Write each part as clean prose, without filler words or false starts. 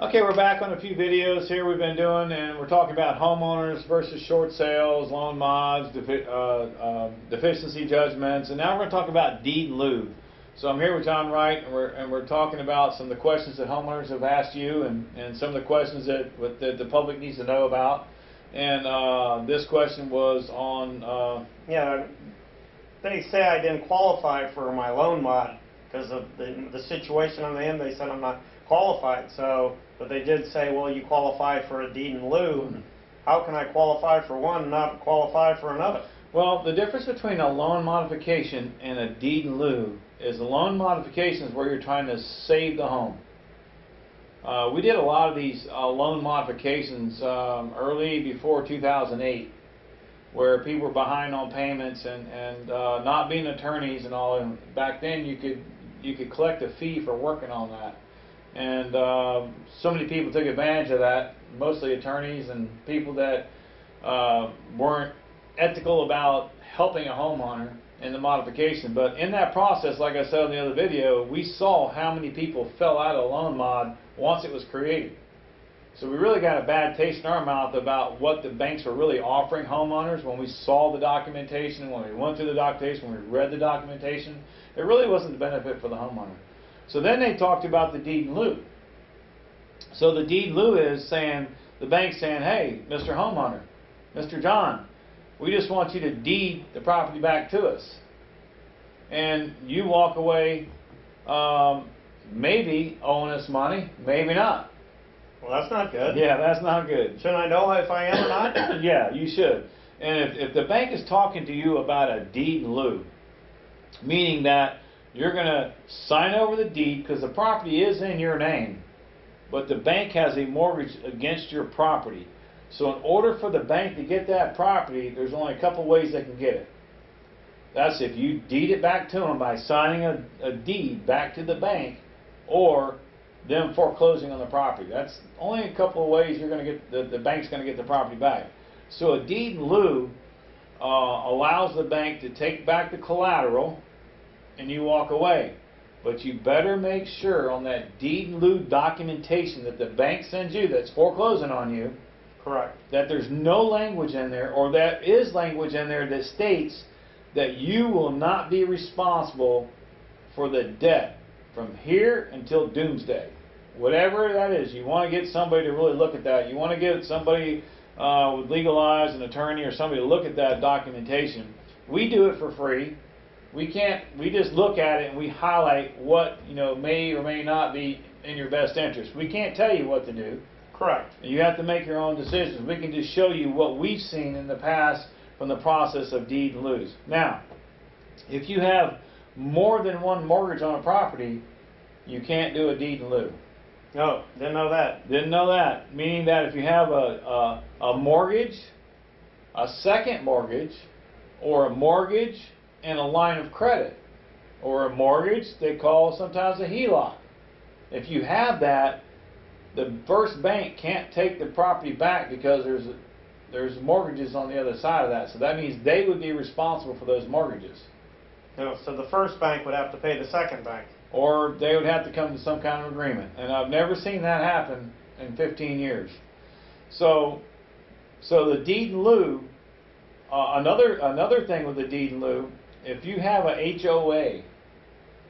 Okay, we're back on a few videos here we've been doing, and we're talking about homeowners versus short sales, loan mods, deficiency judgments, and now we're going to talk about deed in lieu. So I'm here with John Wright, and we're talking about some of the questions that homeowners have asked you, and some of the questions that the public needs to know about. And this question was on... They say I didn't qualify for my loan mod because of the situation I'm in. They said I'm not qualified. But they did say, well, you qualify for a deed in lieu. How can I qualify for one and not qualify for another? Well, the difference between a loan modification and a deed in lieu is a loan modification is where you're trying to save the home. We did a lot of these loan modifications early before 2008, where people were behind on payments and not being attorneys and all. And back then, you could collect a fee for working on that. And so many people took advantage of that, mostly attorneys and people that weren't ethical about helping a homeowner in the modification. But in that process, like I said in the other video, we saw how many people fell out of loan mod once it was created. So we really got a bad taste in our mouth about what the banks were really offering homeowners when we saw the documentation, when we went through the documentation, when we read the documentation. It really wasn't the benefit for the homeowner. So then they talked about the deed in lieu. So the deed in lieu is saying, the bank's saying, hey, Mr. Homeowner, Mr. John, we just want you to deed the property back to us. And you walk away maybe owing us money, maybe not. Well, that's not good. Yeah, that's not good. Shouldn't I know if I am or not? Yeah, you should. And if the bank is talking to you about a deed in lieu, meaning that you're going to sign over the deed because the property is in your name, but the bank has a mortgage against your property. So in order for the bank to get that property, there's only a couple ways they can get it. That's if you deed it back to them by signing a deed back to the bank, or them foreclosing on the property. That's only a couple of ways you're going to get the bank's going to get the property back. So a deed in lieu allows the bank to take back the collateral and you walk away. But you better make sure on that deed in lieu documentation that the bank sends you that's foreclosing on you, correct, that there's no language in there, or that is language in there that states that you will not be responsible for the debt from here until doomsday. Whatever that is, you want to get somebody to really look at that. You want to get somebody with legal eyes, an attorney or somebody to look at that documentation. We do it for free. We just look at it and we highlight what may or may not be in your best interest. We can't tell you what to do. Correct. You have to make your own decisions. We can just show you what we've seen in the past from the process of deed in lieu. Now, if you have more than one mortgage on a property, you can't do a deed in lieu. No, didn't know that. Didn't know that. Meaning that if you have a mortgage, a second mortgage, or a mortgage and a line of credit, or a mortgage they call sometimes a HELOC. If you have that, the first bank can't take the property back because there's mortgages on the other side of that. So that means they would be responsible for those mortgages. No, so the first bank would have to pay the second bank. Or they would have to come to some kind of agreement. And I've never seen that happen in 15 years. So the deed in lieu, another thing with the deed in lieu, if you have a HOA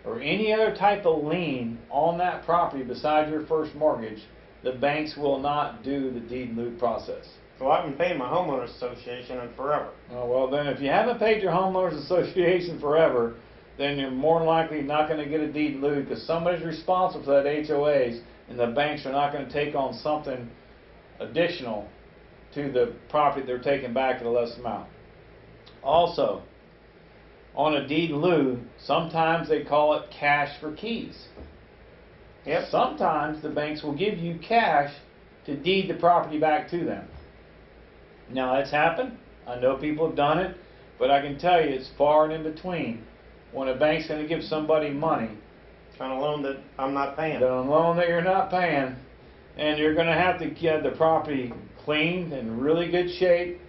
or any other type of lien on that property besides your first mortgage, the banks will not do the deed in lieu process. So I haven't paid my homeowners association in forever. Oh, well, then if you haven't paid your homeowners association forever, then you're more than likely not going to get a deed in lieu because somebody's responsible for that HOAs, and the banks are not going to take on something additional to the property they're taking back at a less amount. Also, on a deed in lieu, sometimes they call it cash for keys. Yep. Sometimes the banks will give you cash to deed the property back to them. Now that's happened. I know people have done it, but I can tell you it's far and in between when a bank's going to give somebody money on a loan that I'm not paying. On a loan that you're not paying, and you're going to have to get the property cleaned in really good shape.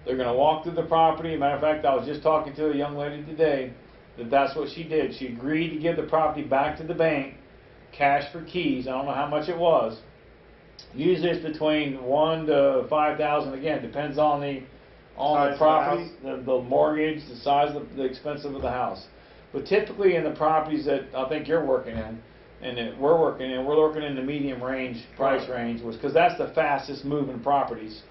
They're going to walk through the property. Matter of fact, I was just talking to a young lady today that's what she did. She agreed to give the property back to the bank, cash for keys. I don't know how much it was. Usually it's between 1 to 5,000. Again, depends on the Size of the property, house. the mortgage, the size of the expense of the house. But typically in the properties that I think you're working in, and that we're working in the medium range price range, because that's the fastest moving properties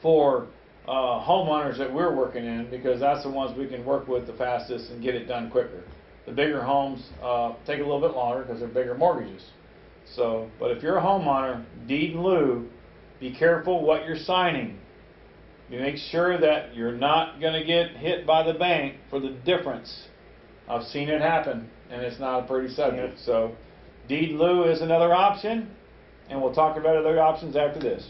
for homeowners that we're working in, because that's the ones we can work with the fastest and get it done quicker. The bigger homes take a little bit longer because they're bigger mortgages. So, but if you're a homeowner, deed in lieu, be careful what you're signing. You make sure that you're not going to get hit by the bank for the difference. I've seen it happen, and it's not a pretty subject. So, deed in lieu is another option, and we'll talk about other options after this.